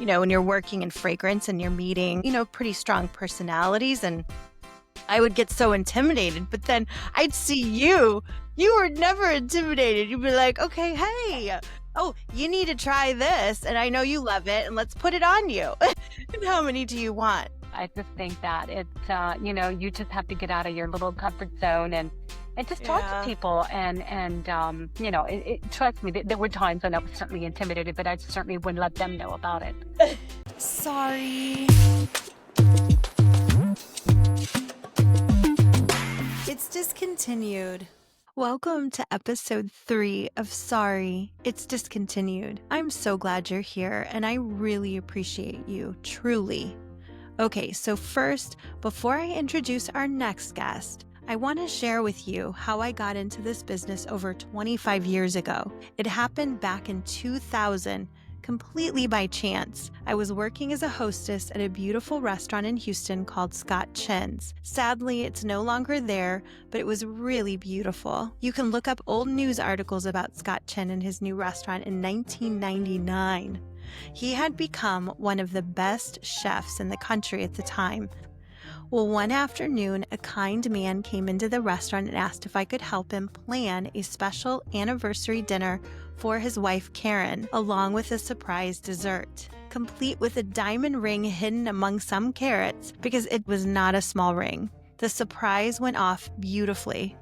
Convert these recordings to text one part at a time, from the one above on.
when you're working in fragrance and you're meeting, pretty strong personalities, and I would get so intimidated, but then I'd see you were never intimidated. You'd be like, okay, hey, oh, you need to try this, and I know you love it, and let's put it on you. And how many do you want? I just think that it's, you just have to get out of your little comfort zone and just talk to people. And trust me, there were times when I was certainly intimidated, but I certainly wouldn't let them know about it. Sorry. It's Discontinued. Welcome to episode 3 of Sorry, It's Discontinued. I'm so glad you're here, and I really appreciate you, truly. Okay, so first, before I introduce our next guest, I want to share with you how I got into this business over 25 years ago. It happened back in 2000, completely by chance. I was working as a hostess at a beautiful restaurant in Houston called Scott Chen's. Sadly, it's no longer there, but it was really beautiful. You can look up old news articles about Scott Chen and his new restaurant in 1999. He had become one of the best chefs in the country at the time. Well, one afternoon, a kind man came into the restaurant and asked if I could help him plan a special anniversary dinner for his wife, Karen, along with a surprise dessert, complete with a diamond ring hidden among some carrots because it was not a small ring. The surprise went off beautifully.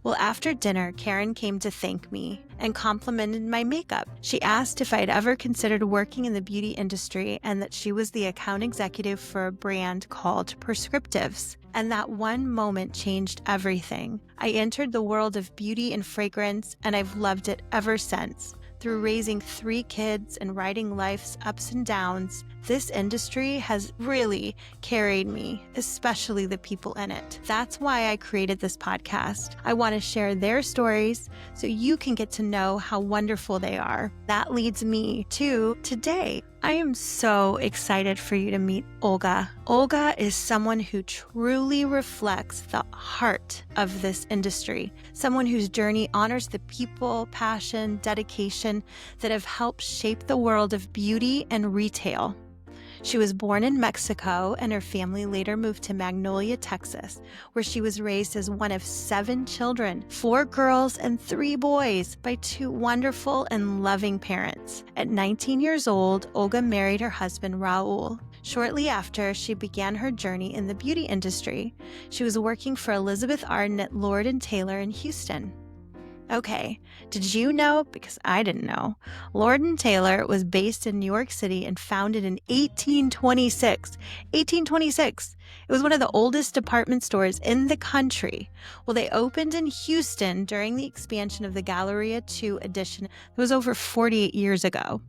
Well, after dinner, Karen came to thank me and complimented my makeup. She asked if I'd ever considered working in the beauty industry and that she was the account executive for a brand called Prescriptives. And that one moment changed everything. I entered the world of beauty and fragrance, and I've loved it ever since. Through raising 3 kids and riding life's ups and downs, this industry has really carried me, especially the people in it. That's why I created this podcast. I want to share their stories so you can get to know how wonderful they are. That leads me to today. I am so excited for you to meet Olga. Olga is someone who truly reflects the heart of this industry, someone whose journey honors the people, passion, dedication that have helped shape the world of beauty and retail. She was born in Mexico, and her family later moved to Magnolia, Texas, where she was raised as one of 7 children, 4 girls and 3 boys, by 2 wonderful and loving parents. At 19 years old, Olga married her husband, Raul. Shortly after, she began her journey in the beauty industry. She was working for Elizabeth Arden at Lord & Taylor in Houston. Okay, did you know, because I didn't know, Lord & Taylor was based in New York City and founded in 1826. 1826. It was one of the oldest department stores in the country. Well, they opened in Houston during the expansion of the Galleria 2 edition. It was over 48 years ago.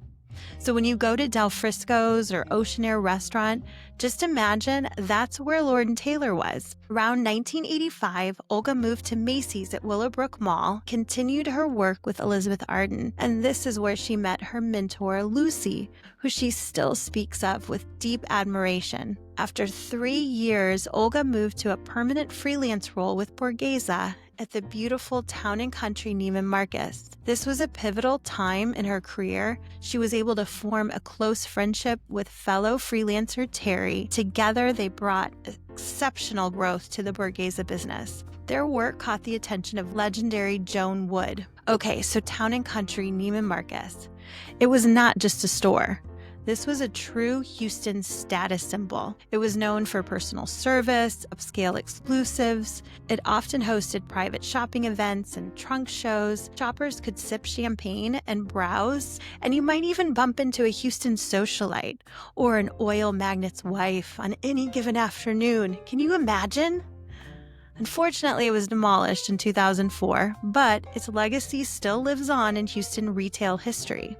So when you go to Del Frisco's or Ocean Air Restaurant, just imagine that's where Lord & Taylor was. Around 1985, Olga moved to Macy's at Willowbrook Mall, continued her work with Elizabeth Arden, and this is where she met her mentor, Lucy, who she still speaks of with deep admiration. After 3 years, Olga moved to a permanent freelance role with Borghese at the beautiful town and country Neiman Marcus. This was a pivotal time in her career. She was able to form a close friendship with fellow freelancer Terry. Together, they brought exceptional growth to the Borghese business. Their work caught the attention of legendary Joan Wood. Okay, so town and country Neiman Marcus. It was not just a store. This was a true Houston status symbol. It was known for personal service, upscale exclusives. It often hosted private shopping events and trunk shows. Shoppers could sip champagne and browse, and you might even bump into a Houston socialite or an oil magnate's wife on any given afternoon. Can you imagine? Unfortunately, it was demolished in 2004, but its legacy still lives on in Houston retail history.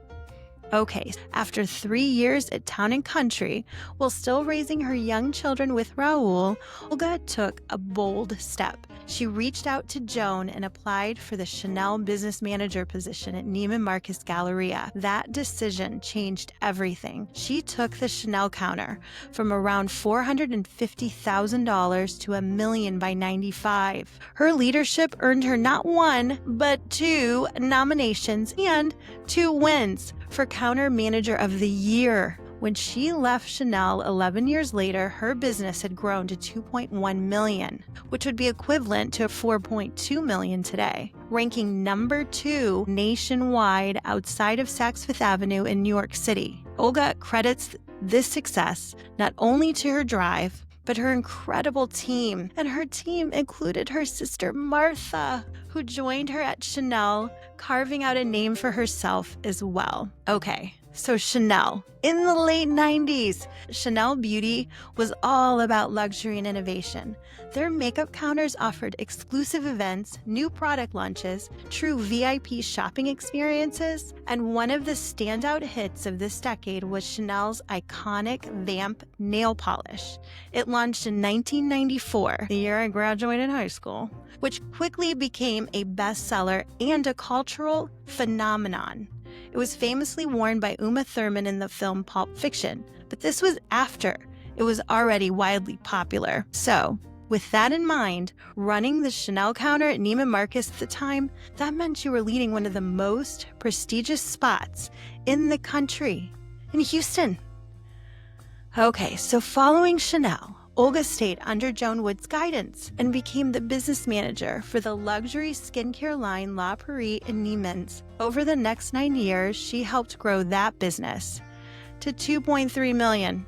Okay, after 3 years at Town and Country, while still raising her young children with Raul, Olga took a bold step. She reached out to Joan and applied for the Chanel business manager position at Neiman Marcus Galleria. That decision changed everything. She took the Chanel counter from around $450,000 to $1 million by '95. Her leadership earned her not 1, but 2 nominations and 2 wins for Counter Manager of the Year. When she left Chanel 11 years later, her business had grown to 2.1 million, which would be equivalent to 4.2 million today, ranking number 2 nationwide outside of Saks Fifth Avenue in New York City. Olga credits this success not only to her drive, but her incredible team. And her team included her sister Martha, who joined her at Chanel, carving out a name for herself as well. Okay, so Chanel. In the late 90s, Chanel Beauty was all about luxury and innovation. Their makeup counters offered exclusive events, new product launches, true VIP shopping experiences, and one of the standout hits of this decade was Chanel's iconic Vamp nail polish. It launched in 1994, the year I graduated high school, which quickly became a bestseller and a cultural phenomenon. It was famously worn by Uma Thurman in the film Pulp Fiction, but this was after it was already widely popular. So, with that in mind, running the Chanel counter at Neiman Marcus at the time, that meant you were leading one of the most prestigious spots in the country, in Houston. Okay, so following Chanel, Olga stayed under Joan Wood's guidance and became the business manager for the luxury skincare line La Prairie in Neiman's. Over the next 9 years, she helped grow that business to 2.3 million.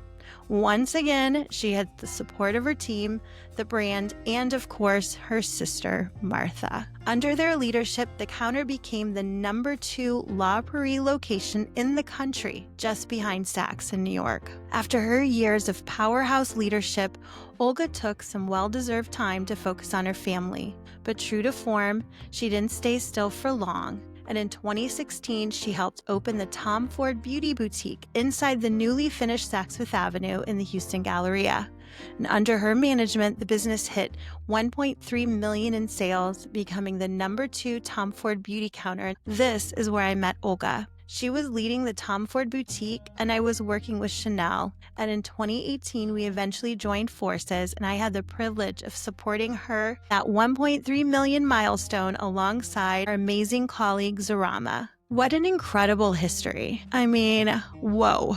Once again, she had the support of her team, the brand, and of course, her sister, Martha. Under their leadership, the counter became the number 2 La Prairie location in the country, just behind Saks in New York. After her years of powerhouse leadership, Olga took some well-deserved time to focus on her family. But true to form, she didn't stay still for long. And in 2016, she helped open the Tom Ford Beauty Boutique inside the newly finished Saks Fifth Avenue in the Houston Galleria. And under her management, the business hit 1.3 million in sales, becoming the number 2 Tom Ford beauty counter. This is where I met Olga. She was leading the Tom Ford boutique, and I was working with Chanel. And in 2018, we eventually joined forces, and I had the privilege of supporting her at 1.3 million milestone alongside our amazing colleague, Zarama. What an incredible history. I mean, whoa.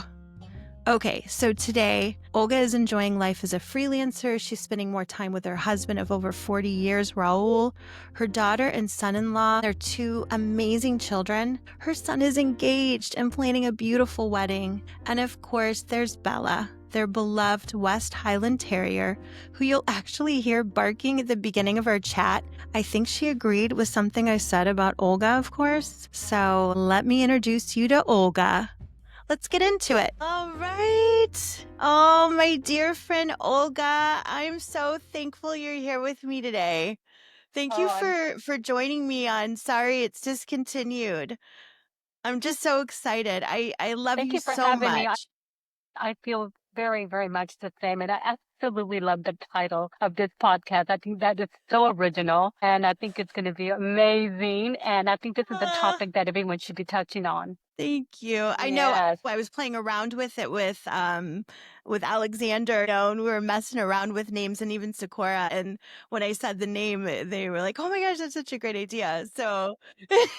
Okay, so today, Olga is enjoying life as a freelancer. She's spending more time with her husband of over 40 years, Raul. Her daughter and son-in-law, they're 2 amazing children. Her son is engaged and planning a beautiful wedding. And of course, there's Bella, their beloved West Highland Terrier, who you'll actually hear barking at the beginning of our chat. I think she agreed with something I said about Olga, of course. So let me introduce you to Olga. Let's get into it. All right. Oh, my dear friend Olga, I'm so thankful you're here with me today. Thank you for joining me on Sorry It's Discontinued. I'm just so excited. I love Thank you you for so having me. much. I feel very, very much the same. And I absolutely love the title of this podcast. I think that is so original and I think it's going to be amazing. And I think this is a Ah, topic that everyone should be touching on. thank you. I know Yes. I was playing around with it with Alexander, and we were messing around with names and even Sakura. And when I said the name, they were like, "Oh my gosh, that's such a great idea." So,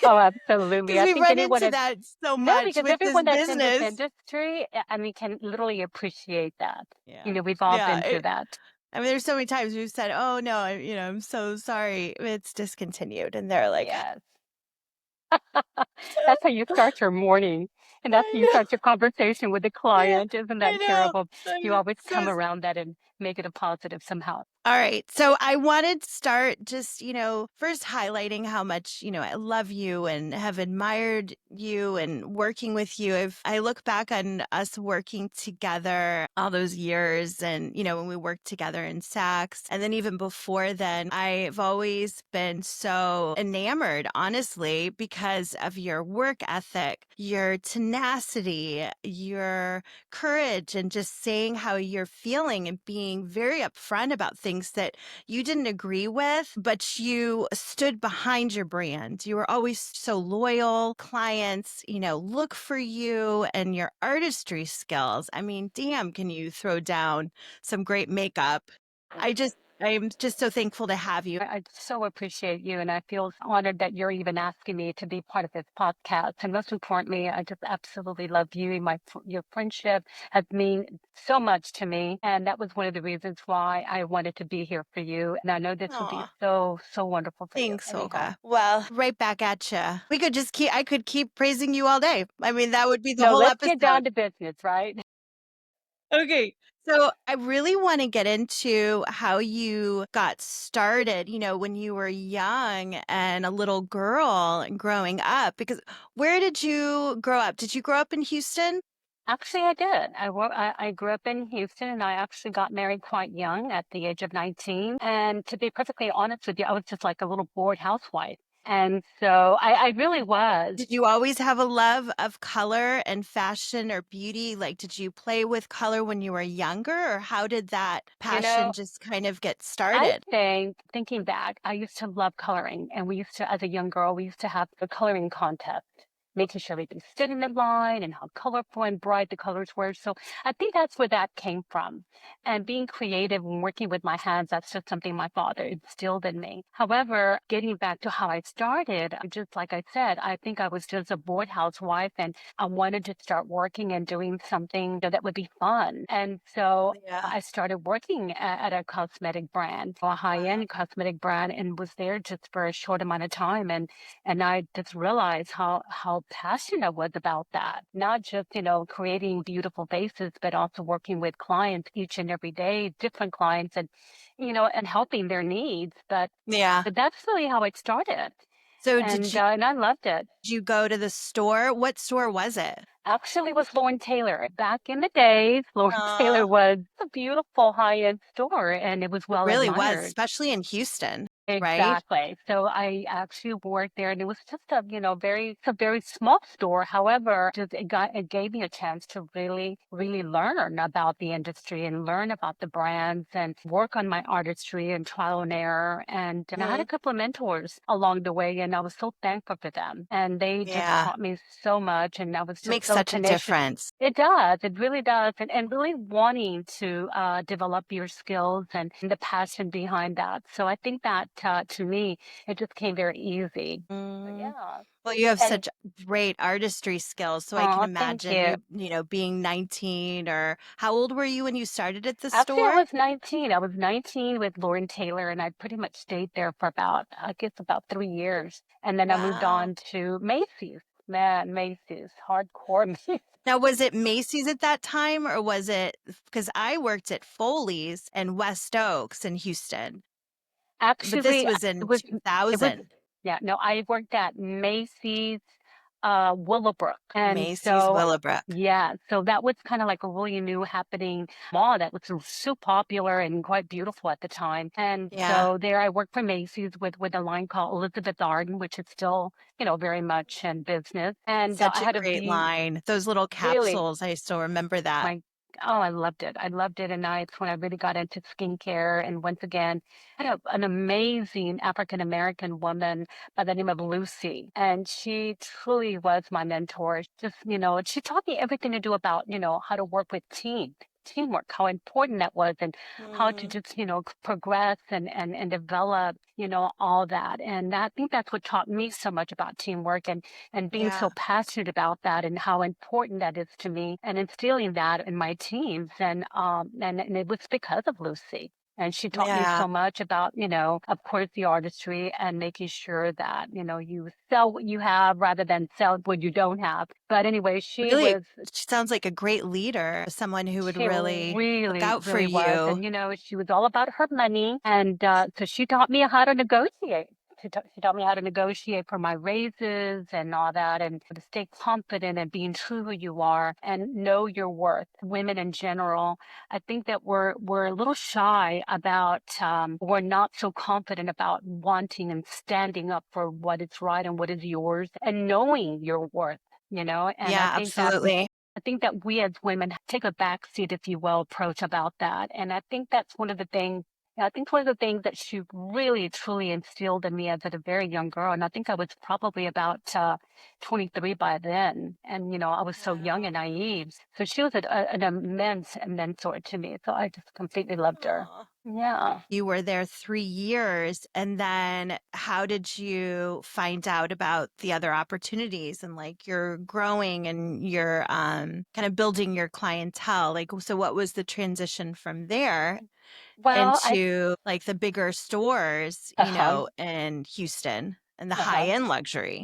Oh, absolutely. because I we think run anyone into that, that so no, much because with this everyone that's in this business. industry, I mean, can literally appreciate that. Yeah. We've all Yeah. been through that. I mean, there's so many times we've said, "Oh no, I'm so sorry, it's discontinued," and they're like, Yes. That's how you start your morning. And that's how you "I start your conversation with the know, yeah, client. Isn't I that know." terrible? You I'm always come around that and make it a positive somehow. All right. So I wanted to start just, first highlighting how much, I love you and have admired you and working with you. If I look back on us working together all those years and, when we worked together in Saks, and then even before then, I've always been so enamored, honestly, because of your work ethic, your tenacity, your courage, and just saying how you're feeling and being very upfront about things that you didn't agree with, but you stood behind your brand. You were always so loyal. Clients, look for you and your artistry skills. I mean, damn, can you throw down some great makeup? I just I'm just so thankful to have you. I so appreciate you, and I feel honored that you're even asking me to be part of this podcast. And most importantly, I just absolutely love you. Your friendship has mean so much to me, and that was one of the reasons why I wanted to be here for you. And I know this would be Aw. so wonderful for you. Thanks, Anyhow, Olga. Well, right back at you. I could keep praising you all day. I mean, that would be the no, whole let's get episode. down to business, right? Okay. So I really want to get into how you got started, when you were young and a little girl and growing up, because where did you grow up? Did you grow up in Houston? Actually, I did. I grew up in Houston, and I actually got married quite young at the age of 19. And to be perfectly honest with you, I was just like a little bored housewife. And so I really was. Did you always have a love of color and fashion or beauty? Like, did you play with color when you were younger, or how did that You passion know, just kind of get I started? think, thinking back, I used to love coloring. And we used to, as a young girl, we used to have a coloring contest, making sure everything stood in the line and how colorful and bright the colors were. So I think that's where that came from. And being creative and working with my hands, that's just something my father instilled in me. However, getting back to how I started, just like I said, I think I was just a bored housewife and I wanted to start working and doing something that would be fun. And so Yeah. I started working at a cosmetic brand, a Wow. high-end cosmetic brand, and was there just for a short amount of time. And I just realized how passionate I was about that. Not just, creating beautiful faces, but also working with clients each and every day, different clients and helping their needs. But Yeah. but that's really how it started. So And I loved it. did you go to the store? What store was it? Actually, it was Lauren Taylor. Back in the days, Lauren Taylor Aw. was a beautiful high-end store and it was It well really was, admired. especially in Houston, right? Exactly. So I actually worked there and it was just it's a very small store. However, it gave me a chance to really learn about the industry and learn about the brands and work on my artistry and trial and error. And I had a Mhm. couple of mentors along the way and I was so thankful for them. And they just Yeah. taught me so much and I was just Makes so such a tenacious. difference. It does. It really does. And really wanting to develop your skills and the passion behind that. So I think that to me, it just came very easy. But Mm. yeah. Well, you have And such great artistry skills, so I can oh, thank imagine you. you being 19, or how old were you when you started at the Actually, I store? was 19. I was 19 with Lauren Taylor, and I pretty much stayed there for I guess, about 3 years. And then I moved Wow. on to Macy's. Man, Macy's, hardcore Macy's. Now, was it Macy's at that time, or was it because I worked at Foley's and West Oaks in Houston, but this Actually, was it in was, it was, 2000. yeah, no, I worked at Macy's, Willowbrook. And Macy's so, Willowbrook. yeah, so that was kind of like a really new happening mall that was so popular and quite beautiful at the time. And Yeah. so there I worked for Macy's with a line called Elizabeth Arden, which is still, very much in business. And I Such a had a great line. Those little really capsules, I still remember that. my oh, I loved it. I loved it, and it's when I really got into skincare. And once again, I had an amazing African American woman by the name of Lucy, and she truly was my mentor. Just she taught me everything to do about how to work with teamwork, how important that was, and how to Mhm. just progress and develop all that. And I think that's what taught me so much about teamwork and being so Yeah. passionate about that and how important that is to me and instilling that in my teams. And it was because of Lucy. And she taught me Yeah. so much about, of course, the artistry and making sure that, you sell what you have rather than sell what you don't have. But anyway, Really, she sounds like a great leader, someone who would she really look really, out for really was. you. And, she was all about her money. And so she taught me how to negotiate. She taught me how to negotiate for my raises and all that, and to stay confident and being true who you are and know your worth. Women in general, I think that we're a little shy about, we're not so confident about wanting and standing up for what is right and what is yours and knowing your worth. And Yeah, absolutely. I think that we as women take a backseat, if you will, approach about that. And I think that's one of the things. I think one of the things that she really truly instilled in me as a very young girl, and I think I was probably about 23 by then. And, I was so young and Wow. naive. So she was an immense mentor to me. So I just completely loved her. Aw. Yeah. You were there 3 years, and then how did you find out about the other opportunities and like you're growing and you're kind of building your clientele? Like, so what was the transition from there Well, into like the bigger stores, uh-huh, in Houston and the uh-huh. high-end luxury?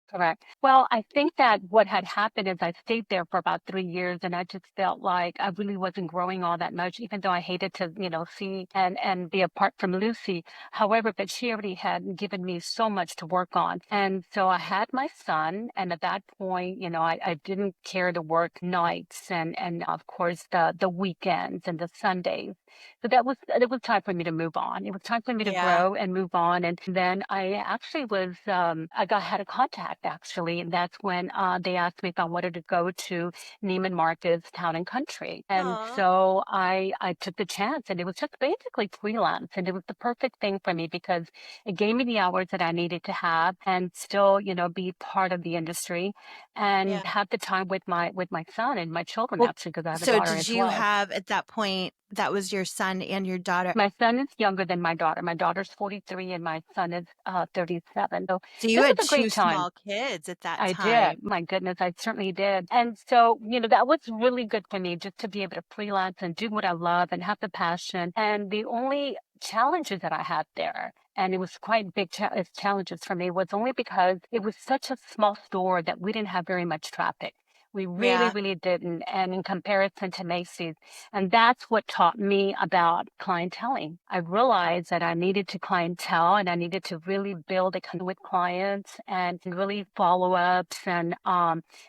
Correct. Well, I think that what had happened is I stayed there for about 3 years and I just felt like I really wasn't growing all that much, even though I hated to, see and be apart from Lucy. However, but she already had given me so much to work on. And so I had my son. And at that point, I didn't care to work nights and of course the weekends and the Sundays. So it was time for me to move on. It was time for me to Yeah. grow and move on. And then I actually had a contact actually, and that's when they asked me if I wanted to go to Neiman Marcus Town and Country. And Aw. so I took the chance, and it was just basically freelance, and it was the perfect thing for me because it gave me the hours that I needed to have and still, be part of the industry and Yeah. have the time with my son and my children Well, actually, because I have a so daughter did as you well. have at that point, that was your son and your daughter? My son is younger than my daughter. My daughter's 43 and my son is 37. So So you this was had a great two time. small kids at that I time. did. My goodness, I certainly did. And so, that was really good for me just to be able to freelance and do what I love and have the passion. And the only challenges that I had there, and it was quite big challenges for me, was only because it was such a small store that we didn't have very much traffic. We really, Yeah. really didn't. And in comparison to Macy's, and that's what taught me about clienteling. I realized that I needed to clientele and I needed to really build a connection with clients and really follow ups and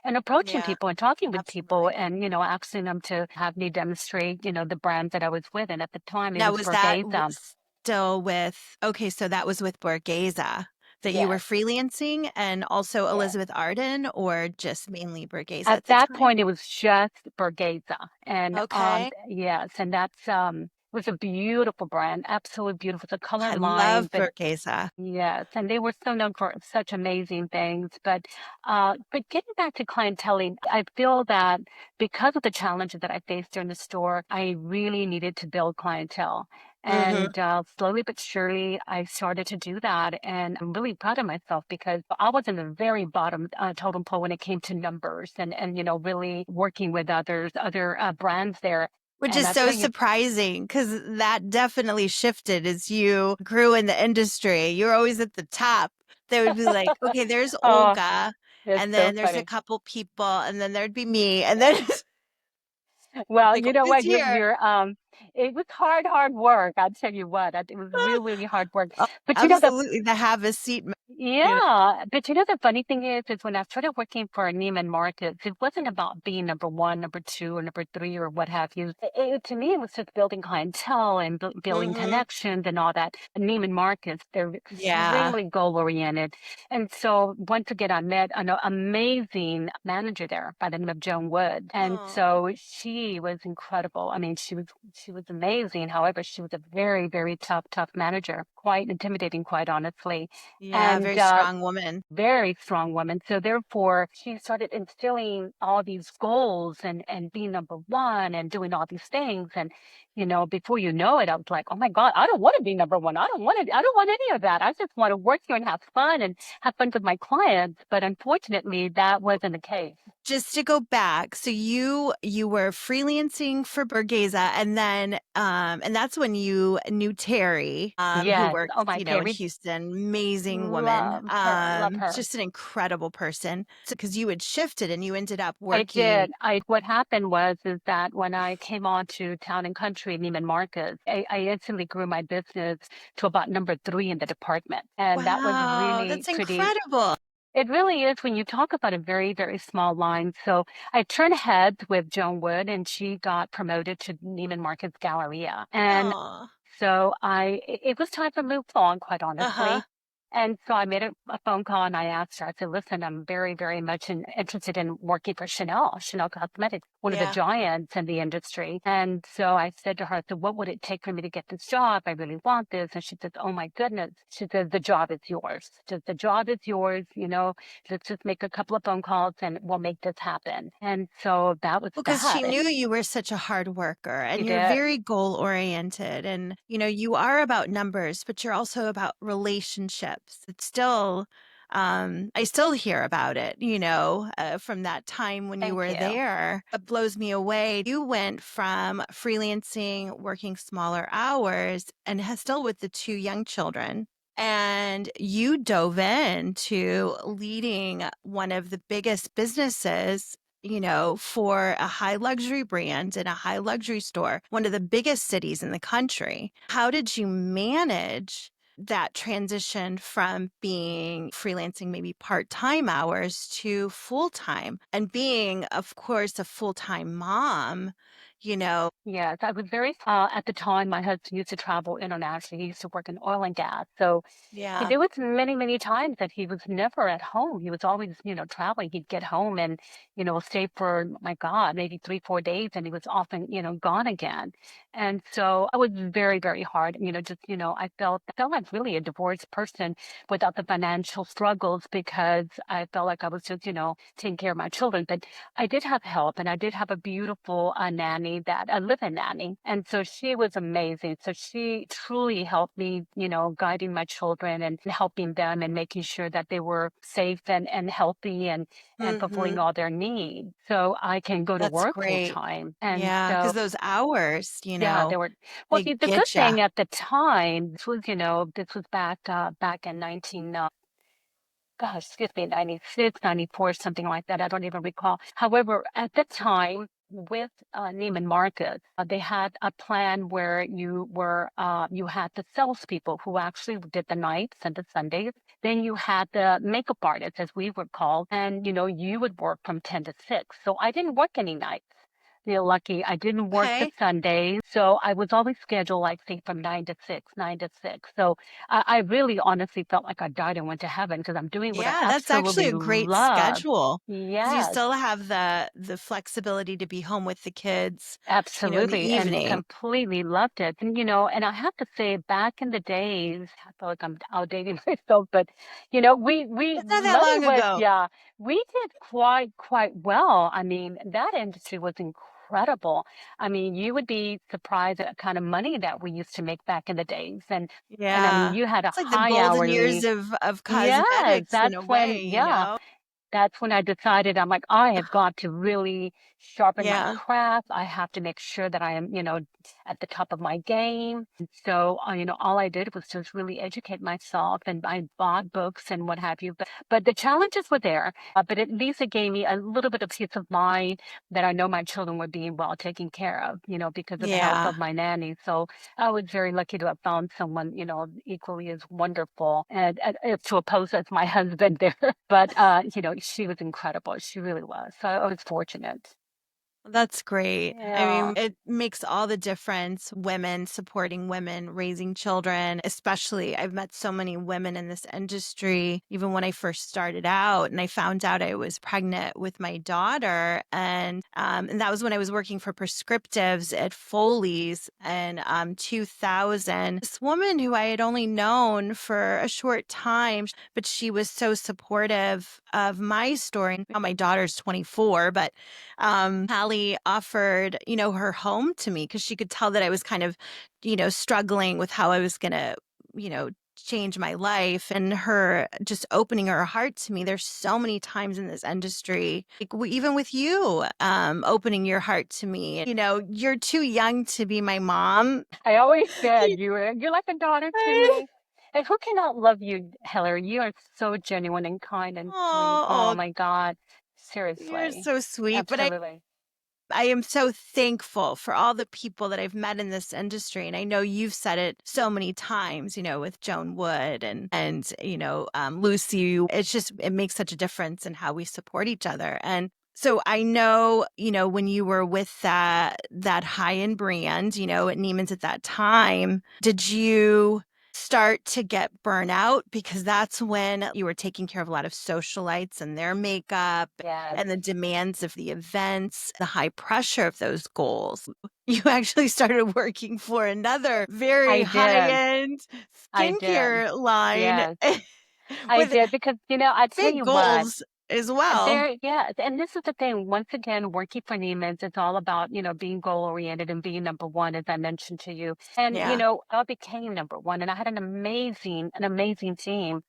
approaching Yeah. people and talking with people Absolutely. and, asking them to have me demonstrate, the brand that I was with. And at the time it Now, was was that Borghese. still with, okay, so that was with Borghese that you were Yes. freelancing and also Yes. Elizabeth Arden or just mainly Borghese At at the that time? point, it was just Borghese, and, Okay. yes, and that's, was a beautiful brand, absolutely beautiful. It's a color I line, love but Borghese. yes, and they were so known for such amazing things. But getting back to clienteling, I feel that because of the challenges that I faced during the store, I really needed to build clientele. Mm-hmm. And slowly but surely, I started to do that. And I'm really proud of myself because I was in the very bottom totem pole when it came to numbers and really working with other brands there. Which And is I so tell you, surprising because that definitely shifted as you grew in the industry. You're always at the top. They would be like, okay, there's oh, Olga, it's and so then there's a funny. couple people, and then there'd be me, and then Well, like, you know who's what? here? It was hard work. I'll tell you what. It was really, really hard work. Oh, But absolutely, the have a seat. You know, yeah, but the funny thing is when I started working for Neiman Marcus, it wasn't about being number one, number two, or number three, or what have you. To me, it was just building clientele and building hmm connections and all that. Neiman Marcus, they're yeah. extremely goal oriented. And so once again, I met an amazing manager there by the name of Joan Wood. And Oh, so she was incredible. I mean, she was amazing. However, she was a very, very tough manager, quite intimidating, quite honestly, yeah, and very strong woman. very strong woman. So therefore, she started instilling all these goals and being number one and doing all these things. And before you know it, I was like, oh my God, I don't want to be number one. I don't want any of that. I just want to work here and have fun with my clients. But unfortunately, that wasn't the case. Just to go back, so you were freelancing for Borghese, and then and that's when you knew Terry, who Yes. works, Oh my in Terry, Houston, amazing woman, love her, love her. just an incredible person. So because you had shifted and you ended up I working. did. What happened is that when I came on to Town and Country, Neiman Marcus, I instantly grew my business to about number three in the department. And that was Wow, really that's pretty. incredible. It really is when you talk about a very, very small line. So I turned heads with Joan Wood and she got promoted to Neiman Marcus Galleria. And Oh, so it was time to move on, quite uh-huh. honestly. And so I made a phone call and I asked her, I said, listen, I'm very, very much interested in working for Chanel Cosmetics, one of the Yeah. giants in the industry. And so I said to her, I said, what would it take for me to get this job? I really want this. And she said, oh my goodness. She said, the job is yours. Just the job is yours. Let's just make a couple of phone calls and we'll make this happen. And so that was Well, because that. she knew you were such a hard worker She and you're did. very goal oriented. And, you are about numbers, but you're also about relationships. It's still, I still hear about it, from that time when you Thank were you. there. It blows me away. You went from freelancing, working smaller hours, and still with the two young children. And you dove into leading one of the biggest businesses, for a high luxury brand in a high luxury store, one of the biggest cities in the country. How did you manage that transition from being freelancing maybe part-time hours to full-time and being, of course, a full-time mom, you know? Yes, I was very, at the time, my husband used to travel internationally. He used to work in oil and gas. So Yeah. there was many, many times that he was never at home. He was always, traveling. He'd get home and, stay for, my God, maybe 3, 4 days, and he was often, gone again. And so I was very, very hard. I felt like really a divorced person without the financial struggles because I felt like I was just, taking care of my children. But I did have help, and I did have a beautiful nanny, that a live-in nanny, and so she was amazing. So she truly helped me, guiding my children and helping them and making sure that they were safe and healthy and fulfilling Mhm. all their needs. So I can go to That's work full great. time. And Yeah, because so those hours, yeah, they were well. they The good get you. thing at the time, this was back in 19. Gosh, excuse me, 96, 94, something like that. I don't even recall. However, at the time with Neiman Marcus, they had a plan where you had the salespeople who actually did the nights and the Sundays. Then you had the makeup artists, as we were called, and you would work from 10 to 6. So I didn't work any nights. Feel lucky. I didn't work the Okay. Sundays, so I was always scheduled, like, say, from 9 to 6, 9 to 6. So I really honestly felt like I died and went to heaven because I'm doing what I Yeah, that's actually absolutely a great love. schedule because you Yes. still have the flexibility to be home with the kids, in the Absolutely, and evening. completely loved it. And I have to say, back in the days, I feel like I'm outdating myself, but we It's not that money long was, ago. yeah, we did quite well. I mean, that industry was incredible. I mean, you would be surprised at the kind of money that we used to make back in the days, and I mean, Yeah. you had a It's like the high golden years hourly. of Yes, cosmetics in that's a when, way. yeah. That's when I decided I'm like, I have got to really sharpen my Yeah. craft. I have to make sure that I am, at the top of my game. And so, all I did was just really educate myself and I bought books and what have you. But the challenges were there. But at least it gave me a little bit of peace of mind that I know my children were being well taken care of, because of the help Yeah. of my nanny. So I was very lucky to have found someone, equally as wonderful and to oppose as my husband there. But she was incredible. She really was. So I was fortunate. That's great. I Yeah. mean, it makes all the difference. Women supporting women, raising children, especially. I've met so many women in this industry, even when I first started out, and I found out I was pregnant with my daughter, and that was when I was working for prescriptives at Foley's in 2000. This woman who I had only known for a short time, but she was so supportive of my story. Now my daughter's 24, but Hallie offered, her home to me because she could tell that I was kind of, struggling with how I was going to, change my life and her just opening her heart to me. There's so many times in this industry, like even with you, opening your heart to me. You're too young to be my mom. I always said you're like a daughter to me. And who cannot love you, Hilary? You are so genuine and kind and sweet. Oh Oh, my God. you're Seriously. so sweet. But Absolutely. I am so thankful for all the people that I've met in this industry. And I know you've said it so many times, with Joan Wood and Lucy. It's just, it makes such a difference in how we support each other. And so I know, when you were with that high-end brand, at Neiman's at that time, did you start to get burnout because that's when you were taking care of a lot of socialites and their makeup Yes, and the demands of the events, the high pressure of those goals. You actually started working for another very I did. high-end I did. skincare line Yes, I with did because, I tell big you what, goals as well. there, yeah, and this is the thing. Once again, working for Neiman's, it's all about, being goal oriented and being number one, as I mentioned to you. And, Yeah. I became number one, and I had an amazing team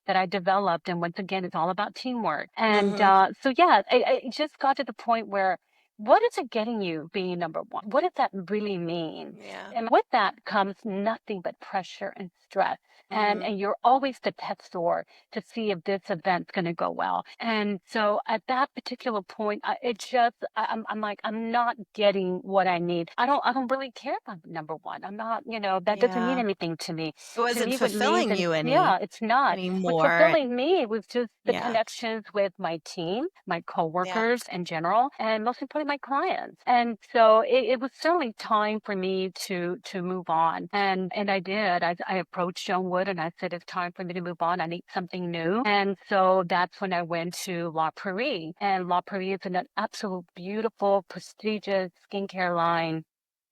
that I developed. And once again, it's all about teamwork. And Mhm. so, yeah, I just got to the point where, what is it getting you being number one? What does that really mean? Yeah. And with that comes nothing but pressure and stress. And Mhm. and you're always the tester to see if this event's going to go well. And so at that particular point, I'm like, I'm not getting what I need. I don't really care if I'm number one. I'm not, that doesn't mean Yeah. anything to me. It To wasn't me, what means, fulfilling and you yeah, it's not. What's anymore. fulfilling me was just the Yeah. connections with my team, my Yeah. coworkers in general, and most importantly, my clients. And so it was certainly time for me to move on. And I did. I approached Joan Wood and I said, it's time for me to move on. I need something new. And so that's when I went to La Prairie. And La Prairie is an absolute beautiful, prestigious skincare line.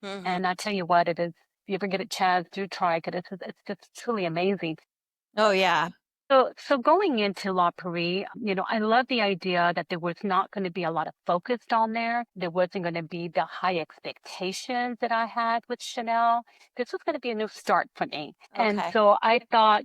Mhm. And I tell you what, it is. If you ever get a chance, do try it. 'Cause it's just truly amazing. Oh, yeah. So going into La Prairie, I love the idea that there was not going to be a lot of focus on there. There wasn't going to be the high expectations that I had with Chanel. This was going to be a new start for me. And Okay. so I thought,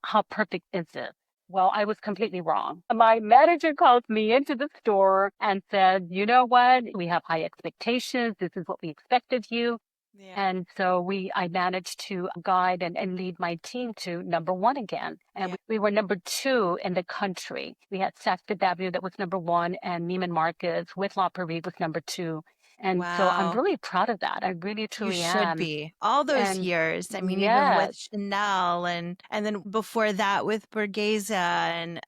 how perfect is this? Well, I was completely wrong. My manager called me into the store and said, you know what? We have high expectations. This is what we expect of you. Yeah. And so I managed to guide and lead my team to number one again. And Yeah. we were number two in the country. We had Saks Fifth Avenue that was number one, and Neiman Marcus with La Prairie was number two. And so I'm Wow. really proud of that. I really, You truly should am. be. All those And years, I mean, even with yes, Chanel and then before that with Borghese and,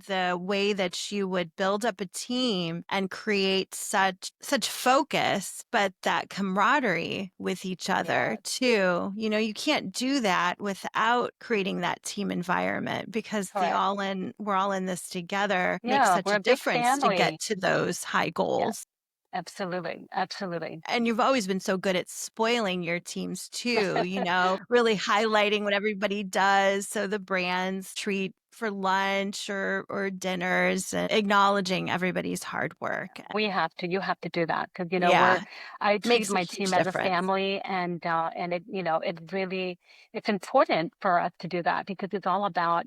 the way that you would build up a team and create such focus, but that camaraderie with each other yes, too. You can't do that without creating that team environment because correct. we're all in this together makes Yeah, such we're a a big difference to get family. to those high Yes, goals. absolutely. Absolutely. And you've always been so good at spoiling your teams too, really highlighting what everybody does. So the brands treat for lunch or dinners and acknowledging everybody's hard work. You have to do that because, Yeah, I treat makes a my huge team as a difference. family and it's important for us to do that because it's all about,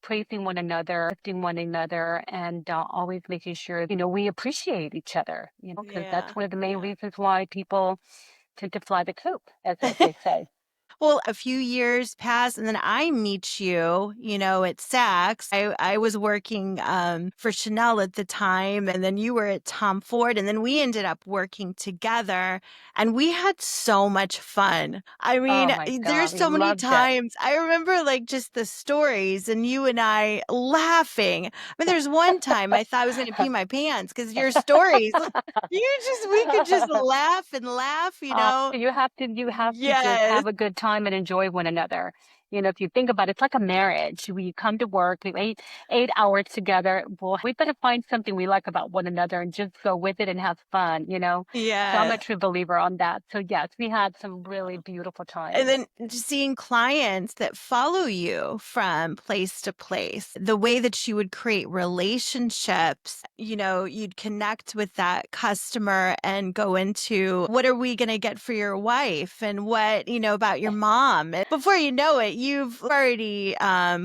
praising one another, lifting one another and always making sure, we appreciate each other, because that's Yeah, one of the main yeah. reasons why people tend to fly the coop, as they say. Well, a few years pass and then I meet you, at Saks. I was working for Chanel at the time and then you were at Tom Ford and then we ended up working together and we had so much fun. I Oh mean, my God, there's we so many loved it. times I remember like just the stories and you and I laughing. I mean, there's one time I thought I was going to pee my pants because your stories, we could just laugh and laugh. You have to just Yes. have a good time and enjoy one another. If you think about it, it's like a marriage. We come to work, we 8 hours together. Boy, we better find something we like about one another and just go with it and have fun. So I'm a Yeah. true believer on that. So yes, we had some really beautiful And times. then just seeing clients that follow you from place to place, the way that you would create relationships, you'd connect with that customer and go into what are we going to get for your wife and what, about your mom. And before you know it, you've already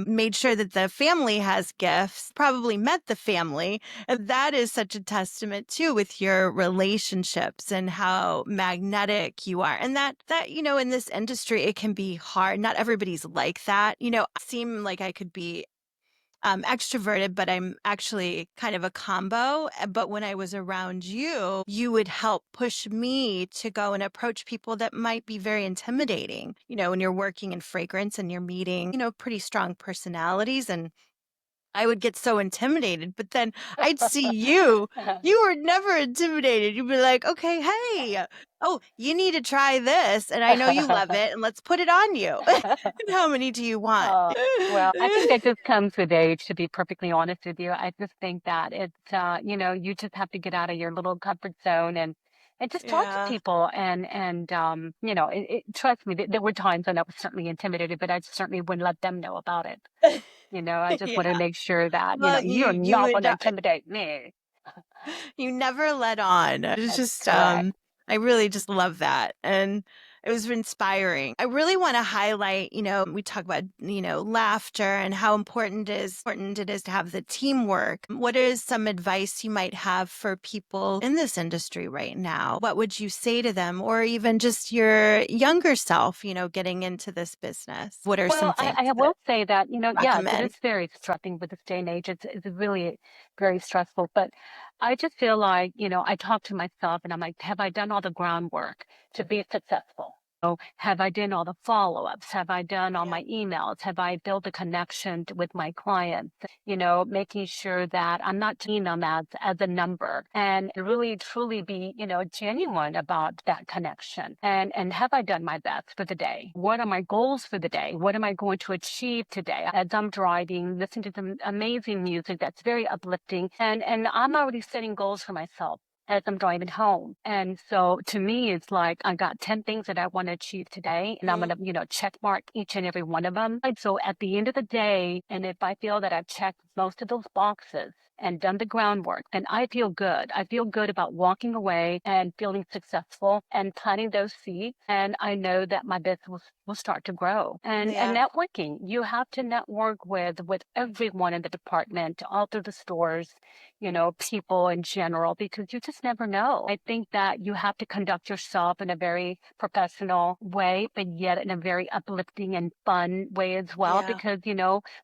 made sure that the family has gifts, probably met the family. And that is such a testament too with your relationships and how magnetic you are. And that, in this industry, it can be hard. Not everybody's like that. I seem like I could be extroverted, but I'm actually kind of a combo. But when I was around you, you would help push me to go and approach people that might be very intimidating. When you're working in fragrance and you're meeting, pretty strong personalities and I would get so intimidated, but then I'd see you. You were never intimidated. You'd be like, okay, hey, oh, you need to try this. And I know you love it. And let's put it on you. How many do you want? Well, I think that just comes with age, to be perfectly honest with you. I just think that you just have to get out of your little comfort zone and just talk to Yeah. people trust me, there were times when I was certainly intimidated, but I certainly wouldn't let them know about it. I just want to Yeah. make sure that, Well, you're you not would going to not, intimidate me. you never let on. It's That's just correct. I really just love that. And it was inspiring. I really want to highlight, we talk about, laughter and how important it is to have the teamwork. What is some advice you might have for people in this industry right now? What would you say to them, or even just your younger self, getting into this business? What are some Well, things I that will say that, yes, it recommend? is very stressing with this day and age. It's really very stressful. But I just feel like, I talk to myself and I'm like, have I done all the groundwork to be successful? Have I done all the follow-ups? Have I done all Yeah. my emails? Have I built a connection with my clients? Making sure that I'm not seeing them as a number and really truly be, genuine about that connection. And have I done my best for the day? What are my goals for the day? What am I going to achieve today? As I'm driving, listening to some amazing music that's very uplifting. And I'm already setting goals for myself as I'm driving home. And so to me, it's like I got 10 things that I want to achieve today, and I'm Mhm. going to, check mark each and every one of them. And so at the end of the day, and if I feel that I've checked most of those boxes and done the groundwork, then I feel good. I feel good about walking away and feeling successful and planting those seeds. And I know that my business will start to grow. And Yeah. networking, you have to network with everyone in the department, all through the stores, people in general, because you just never know. I think that you have to conduct yourself in a very professional way, but yet in a very uplifting and fun way as well, Yeah. because,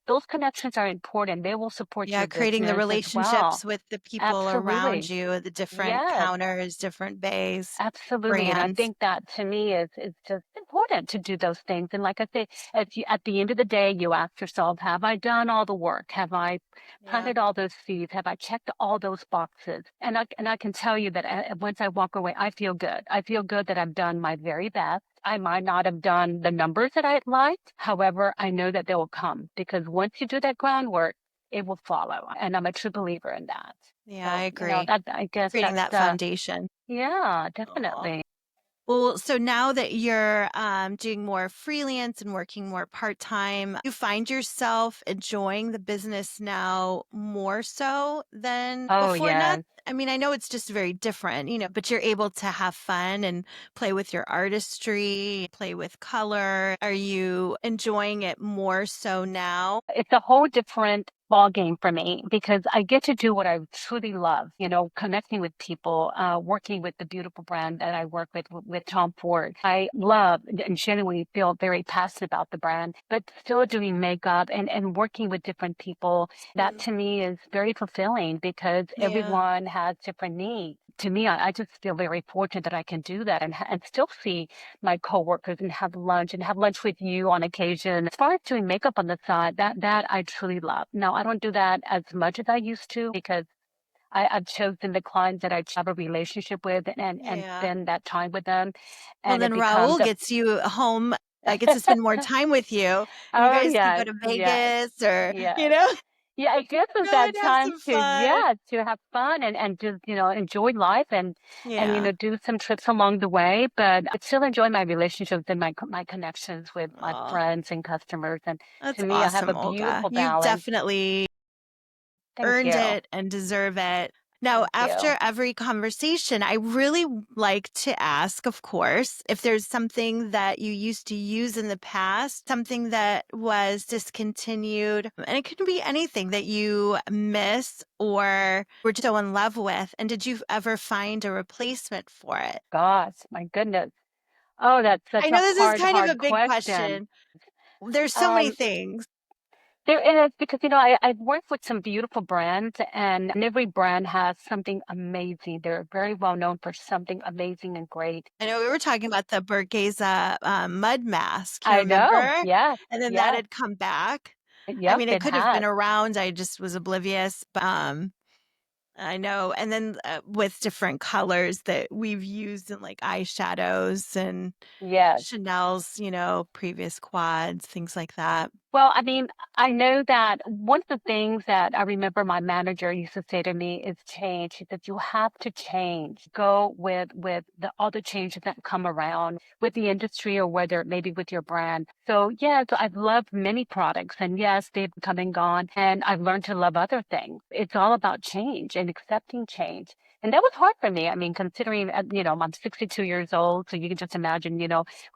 those connections are important. They will support Yeah, your creating the business as well. relationships with the people around Absolutely. you, the different Yes. counters, different bays, Absolutely. And I brands. think that to me is just important to do those things. And like I say, if you, at the end of the day, you ask yourself, have I done all the work? Have I Yeah. planted all those seeds? Have I checked all those boxes? And I can tell you that once I walk away, I feel good. I feel good that I've done my very best. I might not have done the numbers that I'd liked. However, I know that they will come because once you do that groundwork, it will follow. And I'm a true believer in that. Yeah, I So, agree. that I guess Creating that's that foundation. yeah, Aw. definitely. Well, so now that you're doing more freelance and working more part-time, you find yourself enjoying the business now more so than Oh, before? Not, yes. I mean, I know it's just very different, but you're able to have fun and play with your artistry, play with color. Are you enjoying it more so now? It's a whole different ball game for me because I get to do what I truly love, connecting with people, working with the beautiful brand that I work with Tom Ford. I love and genuinely feel very passionate about the brand, but still doing makeup and working with different people. That Mm. to me is very fulfilling because Yeah. everyone has different needs. To me, I just feel very fortunate that I can do that and still see my coworkers and have lunch with you on occasion. As far as doing makeup on the side, that I truly love. Now, I don't do that as much as I used to because I've chosen the clients that I have a relationship with and Yeah. spend that time with them. Well, And then it becomes Raul a gets you home, gets to spend more time with you, and you oh guys can go yes, to yes, Vegas or, yes. Yeah, it gives us go that and have time some to, fun. yeah, to have fun and just, enjoy life and, Yeah. do some trips along the way. But I still enjoy my relationships and my connections with my Oh, friends and customers. And that's to me, I have a awesome, Olga. beautiful You balance. definitely Thank earned you. it and deserve it. Now, Thank you. after every conversation, I really like to ask, of course, if there's something that you used to use in the past, something that was discontinued, and it could be anything that you miss or were so in love with. And did you ever find a replacement for it? Gosh, my goodness. Oh, that's I such a know this is hard, kind of a hard big question. question. There's so many Um, things. There is because I've worked with some beautiful brands, and every brand has something amazing. They're very well known for something amazing and great. I know we were talking about the Burgesa mud mask, you I know. remember? Yes, And then that yes. had come back. I Yep, mean, it it could have been has. around, I just was oblivious, but, I know, and then, with different colors that we've used in, like, eyeshadows and Yes. Chanel's, previous quads, things like that. Well, I mean, I know that one of the things that I remember my manager used to say to me is change. She said, you have to change. Go with the other changes that come around with the industry or whether it may be with your brand. So yeah, so I've loved many products and yes, they've come and gone and I've learned to love other things. It's all about change and accepting change. And that was hard for me. I mean, considering, I'm 62 years old, so you can just imagine,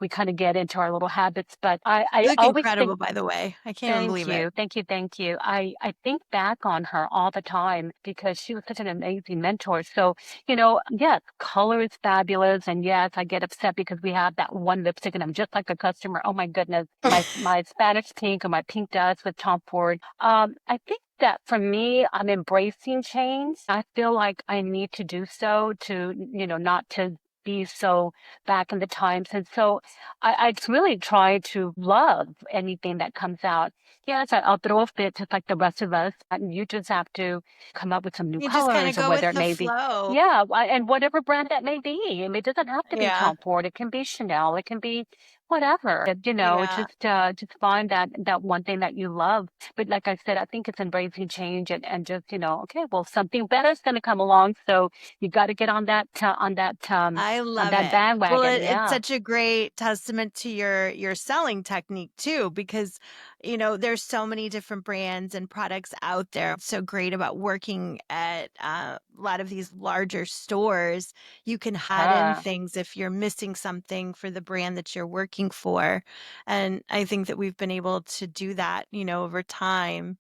we kind of get into our little habits, but You I look always think. incredible, by the way. I can't even Thank believe it. you. Thank you. Thank you. I think back on her all the time because she was such an amazing mentor. So, yes, color is fabulous. And yes, I get upset because we have that one lipstick and I'm just like a customer. Oh my goodness. My Spanish pink or my pink dust with Tom Ford. I think that for me, I'm embracing change. I feel like I need to do so to, not to be so back in the times. And so I really try to love anything that comes out. Yes, I'll throw a fit just like the rest of us. And you just have to come up with some new You just kinda colors or go whether with it the may be. flow. Yeah, and whatever brand that may be. I mean, it doesn't have to be Yeah, Tom Ford. It can be Chanel. It can be whatever. yeah. Just find that one thing that you love. But like I said, I think it's embracing change and just, okay, well, something better is going to come along. So you got to get I on love that it. Well, bandwagon. it's Yeah. such a great testament to your selling technique too, because there's so many different brands and products out there. It's so great about working at a lot of these larger stores. You can add in Huh. things if you're missing something for the brand that you're working for, and I think that we've been able to do that, over time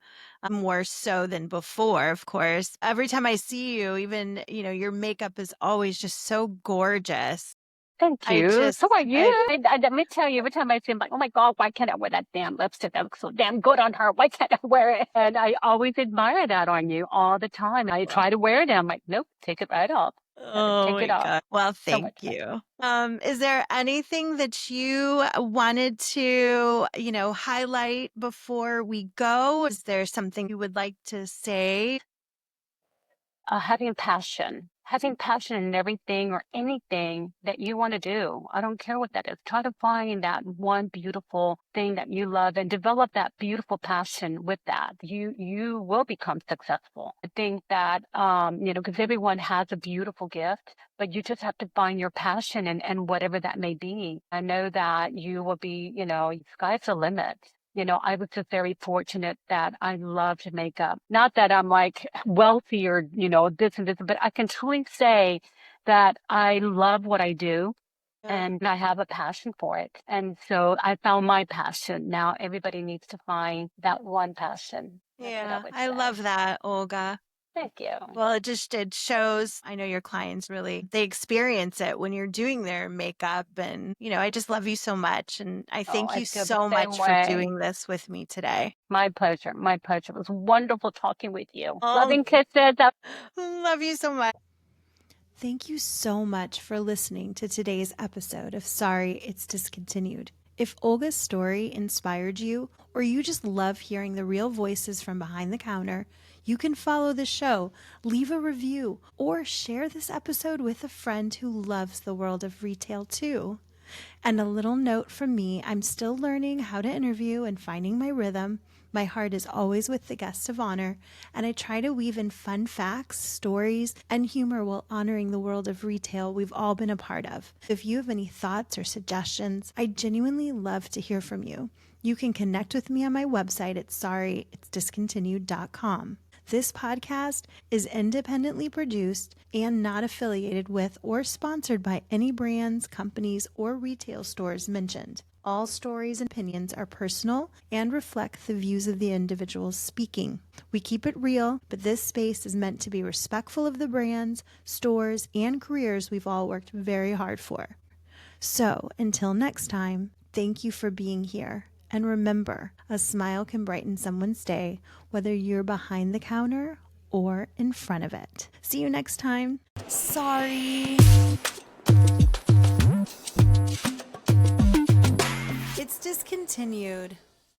more so than before, of course. Every time I see you, even, your makeup is always just so gorgeous. Thank I you. So just, are you. Let me tell you, every time I see him, like, oh my God, why can't I wear that damn lipstick? That looks so damn good on her. Why can't I wear it? And I always admire that on you all the time. I well, try to wear it. And I'm like, nope, take it right off. Gotta oh take it my off. God. Well, So thank much fun. you. Is there anything that you wanted to, highlight before we go? Is there something you would like to say? Having passion in everything or anything that you want to do. I don't care what that is. Try to find that one beautiful thing that you love and develop that beautiful passion with that. You will become successful. I think that, because everyone has a beautiful gift, but you just have to find your passion and whatever that may be. I know that you will be, sky's the limit. I was just very fortunate that I loved makeup. Not that I'm like wealthy or, this and this, but I can truly say that I love what I do Yeah. and I have a passion for it. And so I found my passion. Now everybody needs to find that one passion. That's what I Yeah, would I say. love that, Olga. Thank you. Well, it shows. I know your clients really they experience it when you're doing their makeup and, I just love you so much and I Oh, thank I you feel the so same much for way. doing this with me today. My pleasure. My pleasure. It was wonderful talking with you. Oh, Loving kisses. love you so much. Thank you so much for listening to today's episode of Sorry It's Discontinued. If Olga's story inspired you, or you just love hearing the real voices from behind the counter, you can follow the show, leave a review, or share this episode with a friend who loves the world of retail too. And a little note from me, I'm still learning how to interview and finding my rhythm. My heart is always with the guests of honor, and I try to weave in fun facts, stories, and humor while honoring the world of retail we've all been a part of. If you have any thoughts or suggestions, I genuinely love to hear from you. You can connect with me on my website at sorryitsdiscontinued.com. This podcast is independently produced and not affiliated with or sponsored by any brands, companies, or retail stores mentioned. All stories and opinions are personal and reflect the views of the individuals speaking. We keep it real, but this space is meant to be respectful of the brands, stores, and careers we've all worked very hard for. So, until next time, thank you for being here. And remember, a smile can brighten someone's day, whether you're behind the counter or in front of it. See you next time. Sorry. It's discontinued.